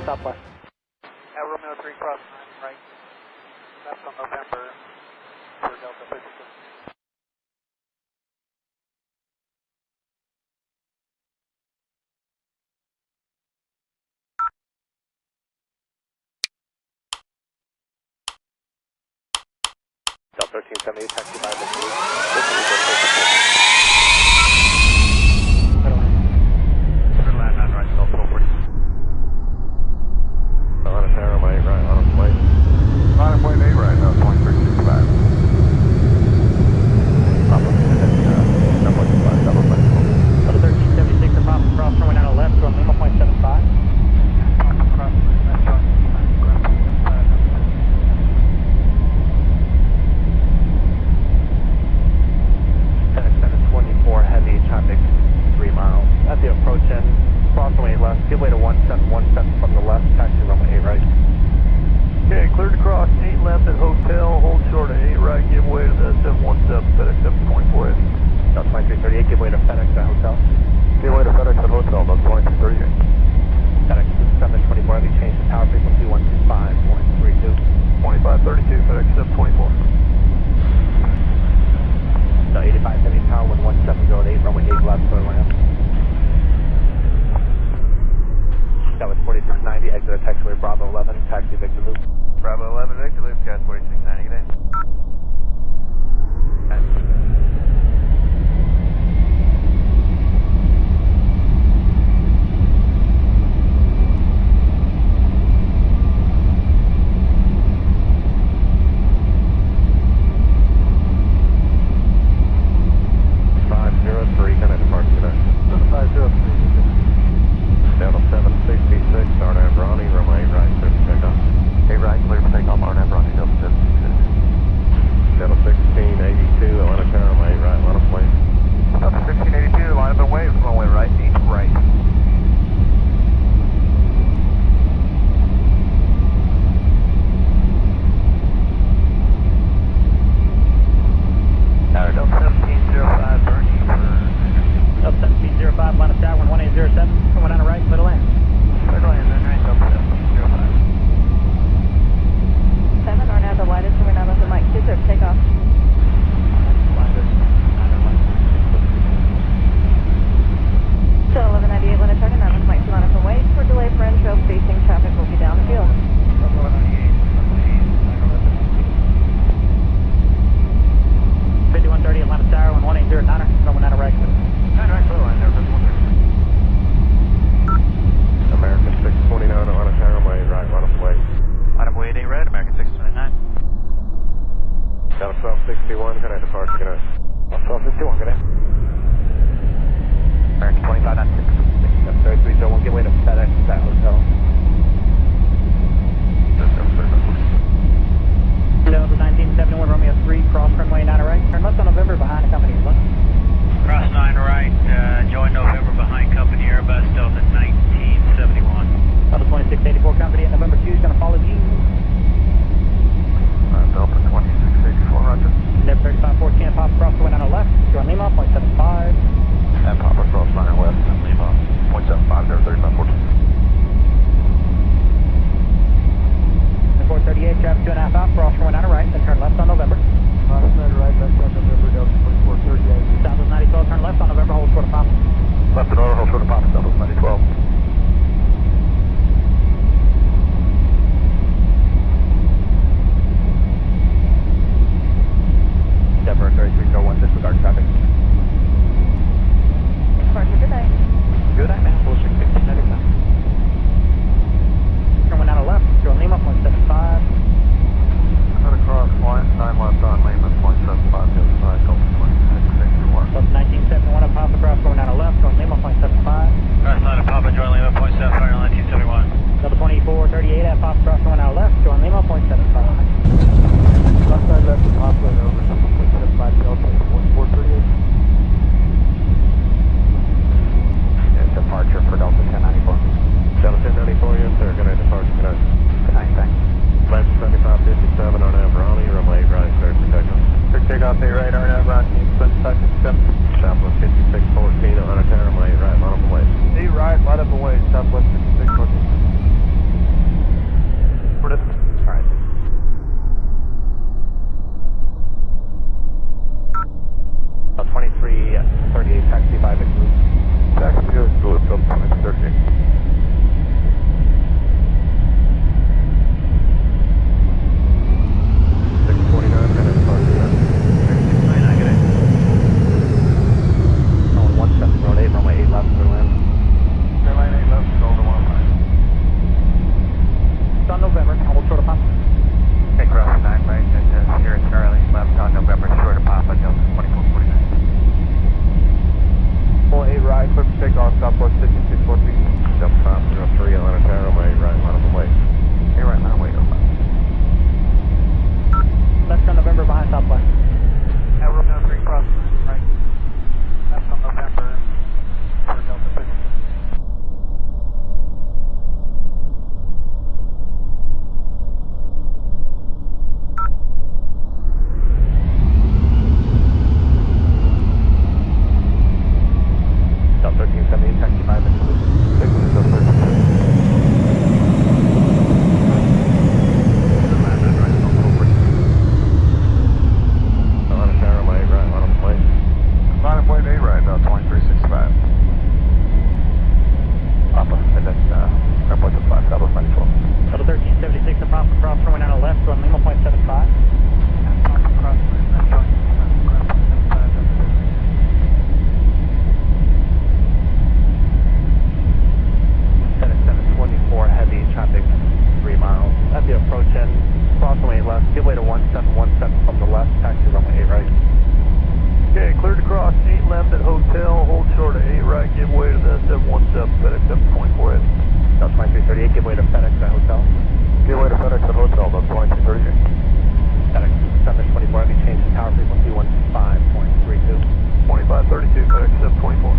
southwest. Romeo 3 cross 9 right. Left on November for Delta 56. Delta 1378, taxi by the land 9 right, Delta 440. On a tower, my 8 right, on a plate. On a plate 8 right, no, 2365. Papa, double 5, double 5. Delta 1376, and Papa cross runway 9 left, going Lima, 0.75. Papa cross left, showing FedEx 724 heavy, traffic 3 miles. At the approach end, cross runway left, give way to 1717 from the left, taxi runway 8 right. Okay, cleared to cross 8 left at hotel, hold short at 8 right, give way to the 717 FedEx 724 heavy. That's 2338, give way to FedEx at hotel. Give way to FedEx at hotel, that's 2338. FedEx 724 heavy, change to tower frequency 125.32. 2532, FedEx 724. So 85 heavy tower, 11708, runway 8 left for land. That was 4690, exit at taxiway Bravo 11, taxi Victor Loop. Bravo 11, Victor Loop, gas 4690, good day. Delta 766, Arnab Ronnie, runway 8 right, clear for takeoff. 8 right, clear for takeoff, Arnab Ronnie, Delta 766. Delta 1682, Atlanta Tower, runway 8 right, line of plane. Delta 1682, line up and wave, runway right, 8 right. Tower Delta 1705, Bernie for... Delta 1705, line of tower, 1807, coming down the right, middle lane. Middle lane, then right, Delta 1705. 7, or now the widest, and we're now looking like 2 0 takeoff. Still 1198, Atlanta target, now looking like 2 line up and wait. For delay for intro, facing traffic will be down the field. 5130, Atlanta Tower, 1809er, runway 9 right. 9 right, middle line, there, 5130. American 629, Atlanta Tower, runway 8 right, line of plane. Line up way 8 red, American 629. Delta 1261, good night, departure, good night. 1261, good night. American 2596. That's 3301, give way to FedEx, that hotel. Delta 1971, Romeo 3, cross runway 9 right, turn left on November behind the company Airbus. Cross 9 right, join November behind company Airbus, Delta 1971. Delta 2684 company at November 2 is going to follow you. Delta 2684, roger. Never 3514, Papa cross runway 9 left, join Lima, 0.75. And Papa cross 9 west, and Lima, 0.75, there, 3514. 438, traffic 2.5 out, cross runway 9 right, then turn left on November. Cross 9 right, left on November, Delta 2438. Southwest 9012, turn left on November, hold short of Papa. Left and order, hold short of Papa, Southwest 9012. Denver 3301, disregard traffic. Departure, good night. Good night, man. Bullshit 1595. Runway 9 left, join Lima, 0.75. Cut across, 9 left on Lima, 0.75, the other side, Delta 2664. Delta 1971 up Papa cross runway 9 left, join Lima, 0.75. Cross 9 at Papa, join Lima, 0.75, 1971. Delta 2438 at Papa cross runway 9 left, join Lima, 0.75. Left side left is Papa, over 0.75, Delta 1438. And departure for Delta 1094. Delta 1094, yes sir, good night, departure, good night. Good night, thanks. Flight 7557, Arnab Ronnie, runway 8 right, clear for takeoff. Clear takeoff, 8 right, Arnab. left at hotel, hold short at 8 right, give way to the 717, FedEx 724 head. That's 2338, give way to FedEx at hotel. Give way to FedEx at hotel, that's 2338. FedEx 724 heavy, change to tower frequency 15.32. 2532, FedEx 724.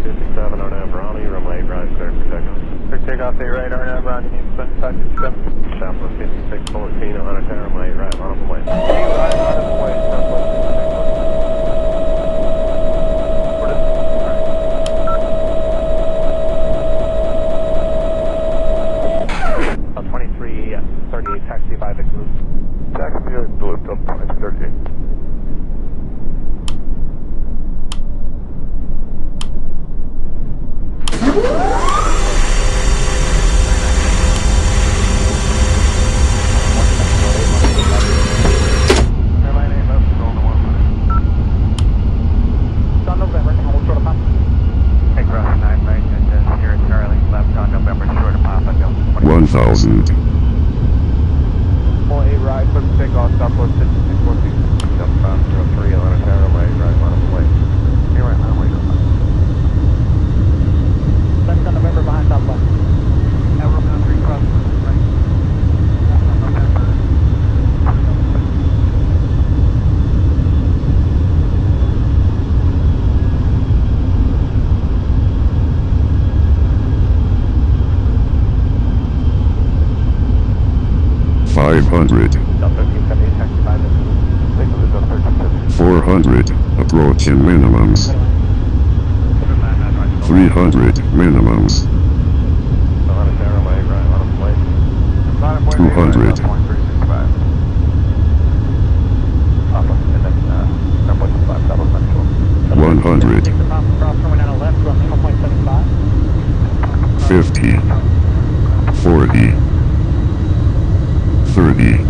57 on Abrani, runway 8 right, clear for takeoff. Clear takeoff, 8 right, on Abrani, 7567. Southwest 5614 on a tower, runway 8 right, line up away. 8 right, line up away, Southwest 5614. 2338, taxi by the group. Taxi by the group, 2338. Airline 8 left, roll to 1. On November, hold short of Papa. Hey, cross 9 right, and here at Charlie, left on November, short of Papa, go. 1000. 8 right, put the takeoff, Southwest 5614. Jump 503 on a tower, right, line up away. Here right, line away, left on November behind Southwest. Now we're on 3 cross, right. Left on November. Delta 500, 1378, taxi 5 into Delta 1350. 400, approaching minimums. 300, minimums. 200. 100. 6 miles cross runway 9 left, runway 1.75. 50, 40, 30,